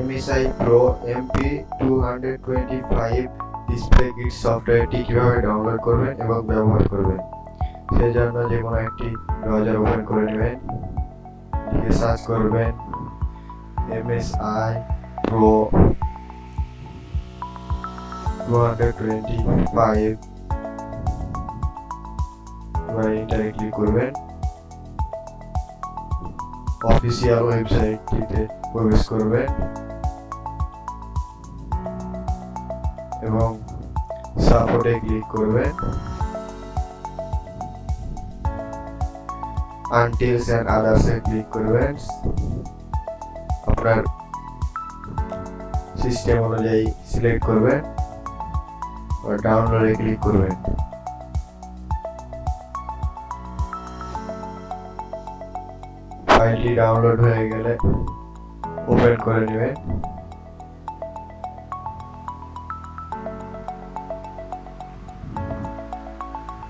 MSI PRO MP225 display kit সফটওয়্যারটি কিভাবে download করবেন এবং ব্যবহার করবেন সেজন্য যে কোনো একটি ব্রাউজার ওপেন করে নেবেন, লিখে সার্চ করবেন MSI PRO 225, এবার এন্টারে ক্লিক করবেন। অফিসিয়াল ওয়েবসাইটটিতে প্রবেশ করবেন এবং সাপোর্টে ক্লিক করবেন। আনটিলস এন্ড আদার্সে ক্লিক করবেন। আপনার সিস্টেম অনুযায়ী সিলেক্ট করবেন আর ডাউনলোডে ক্লিক করবেন। ফাইলটি ডাউনলোড হয়ে গেলে ওপেন করে নেবেন।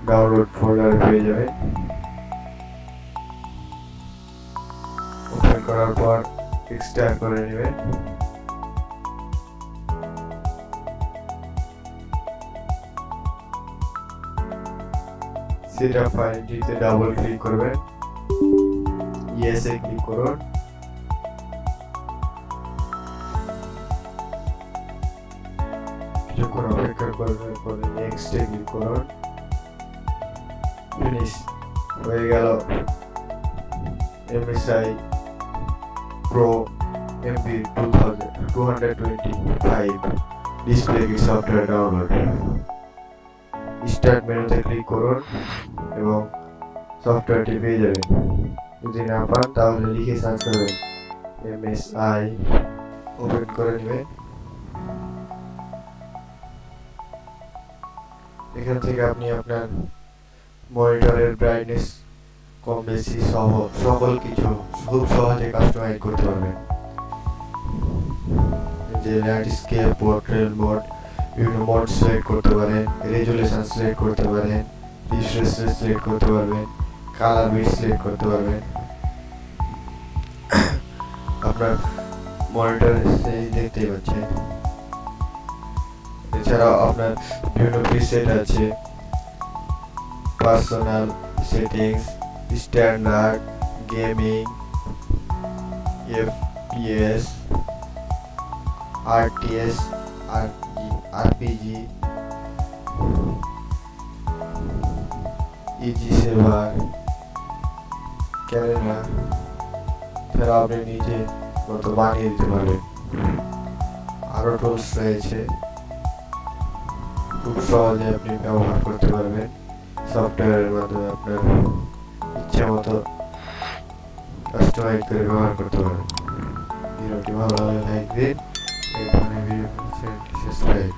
ডাউনলোড ফোল্ডার পেয়ে যাবেন। ওপেন করার পর এক্সট্রাক্ট করে নেবেন। সেটআপ ফাইলটিতে ডাবল ক্লিক করবেন, ইয়েস এ ক্লিক করুন। কিছুক্ষণ অপেক্ষা করার পরে নেক্সট এ ক্লিক করুন। ফিনিশ হয়ে গেল MSI PRO MP225 display kit software download. Start মেনুতে ক্লিক করুন এবং সফটওয়্যারটি পেয়ে যাবেন। যদি না পান তাহলে লিখে সার্চ করবেন MSI, ওপেন করে নেবেন। এখান থেকে আপনি আপনার মনিটরের ব্রাইটনেস কম বেশি সহ সকল কিছু খুব সহজে কাস্টমাইজ করতে পারবেন। যে ল্যান্ডস্কেপ, পোর্ট্রেট মোড, বিভিন্ন মোড সিলেক্ট করতে পারেন, রেজুলেশন সিলেক্ট করতে পারেন, রিফ্রেশ রেট সিলেক্ট করতে পারবেন, কালার বিট সিলেক্ট করতে পারবেন। আপনার মনিটরে দেখতেই পাচ্ছেন। এছাড়াও আপনার বিভিন্ন প্রিসেট আছে, personal settings, standard, gaming, FPS, RTS, RPG, easy saver, camera, তারা আপনি নিজে মতো বানিয়ে দিতে পারবেন। আরো টুলস রয়েছে, খুব সহজে আপনি ব্যবহার করতে পারবেন। সফটওয়্যারের মাধ্যমে আপনার ইচ্ছা মতো কাস্টমাইজ করে ব্যবহার করতে পারবেন। ভিডিওটি ভালো লাগলে লাইক দিন, এই ধরনের ভিডিও চ্যানেলটি সাবস্ক্রাইব।